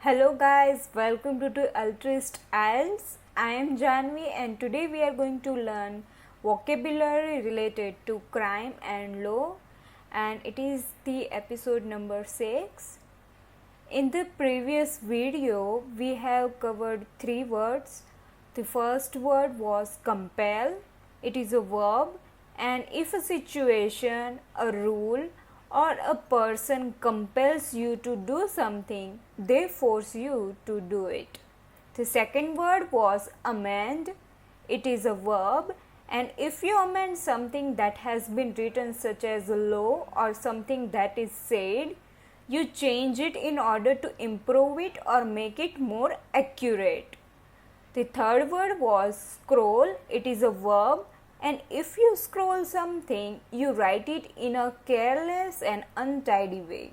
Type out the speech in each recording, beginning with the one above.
Hello guys, welcome to IELTS. I am Janvi and today we are going to learn vocabulary related to crime and law, and it is the episode number 6. In the previous video we have covered 3 words. The first word was compel. It is a verb, and if a situation, a rule or a person compels you to do something, they force you to do it. The second word was amend. It is a verb, and if you amend something that has been written, such as a law or something that is said, you change it in order to improve it or make it more accurate. The third word was scroll. It is a verb, and if you scroll something, you write it in a careless and untidy way.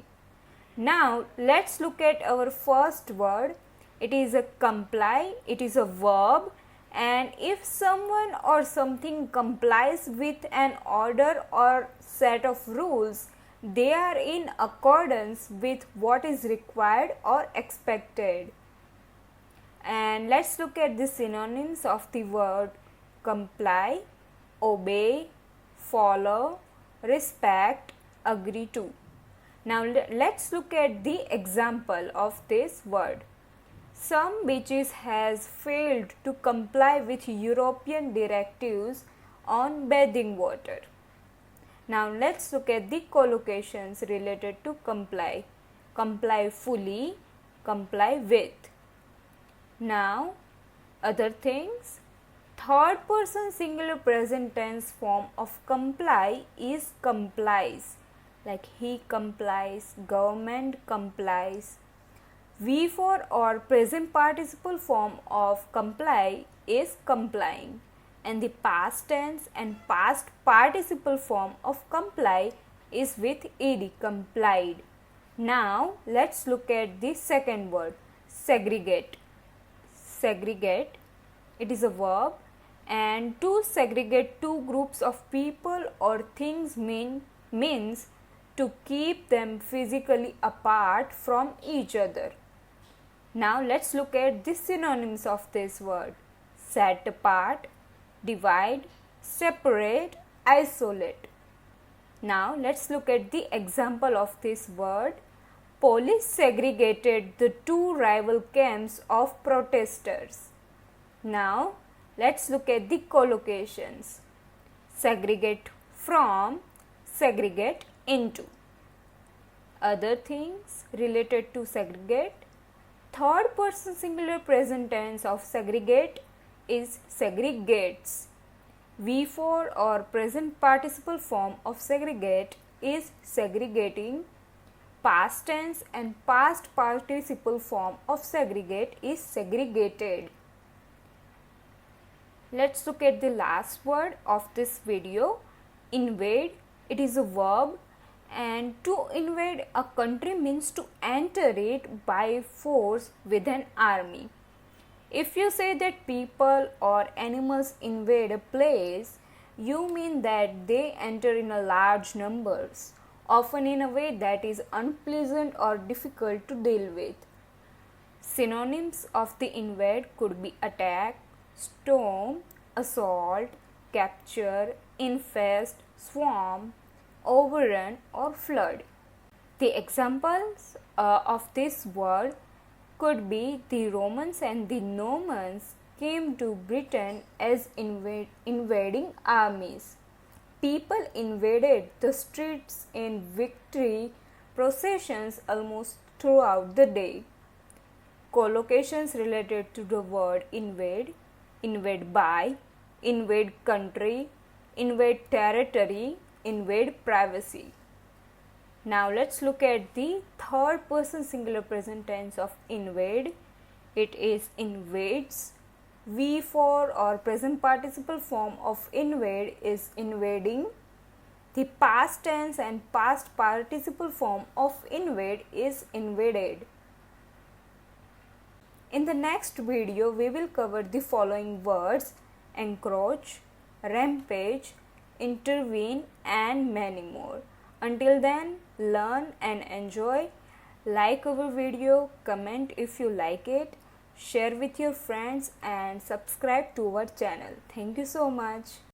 Now let's look at our first word. It is a comply. It is a verb, and if someone or something complies with an order or set of rules, they are in accordance with what is required or expected. And let's look at the synonyms of the word comply: obey, follow, respect, agree to. Now let's look at the example of this word. Some beaches has failed to comply with European directives on bathing water. Now let's look at the collocations related to comply. Comply fully, comply with. Now other things. Third person singular present tense form of comply is complies, like he complies, government complies. V4 or present participle form of comply is complying, and the past tense and past participle form of comply is with ed, complied. Now let's look at the second word, segregate. Segregate, it is a verb, and to segregate two groups of people or things means to keep them physically apart from each other. Now let's look at the synonyms of this word: set apart, divide, separate, isolate. Now let's look at the example of this word. Police segregated the two rival camps of protesters. Now let's look at the collocations. Segregate from, segregate into. Other things related to segregate. Third person singular present tense of segregate is segregates. V4 or present participle form of segregate is segregating. Past tense and past participle form of segregate is segregated. Let's look at the last word of this video, invade. It is a verb, and to invade a country means to enter it by force with an army. If you say that people or animals invade a place, you mean that they enter in a large numbers, often in a way that is unpleasant or difficult to deal with. Synonyms of the invade could be attack, storm, assault, capture, infest, swarm, overrun or flood. The examples of this word could be the Romans and the Normans came to Britain as invading armies. People invaded the streets in victory processions almost throughout the day. Collocations related to the word invade: invade by, invade country, invade territory, invade privacy. Now let's look at the third person singular present tense of invade. It is invades. V4 or present participle form of invade is invading. The past tense and past participle form of invade is invaded. In the next video, we will cover the following words: encroach, rampage, intervene, and many more. Until then, learn and enjoy. Like our video, comment if you like it, share with your friends and subscribe to our channel. Thank you so much.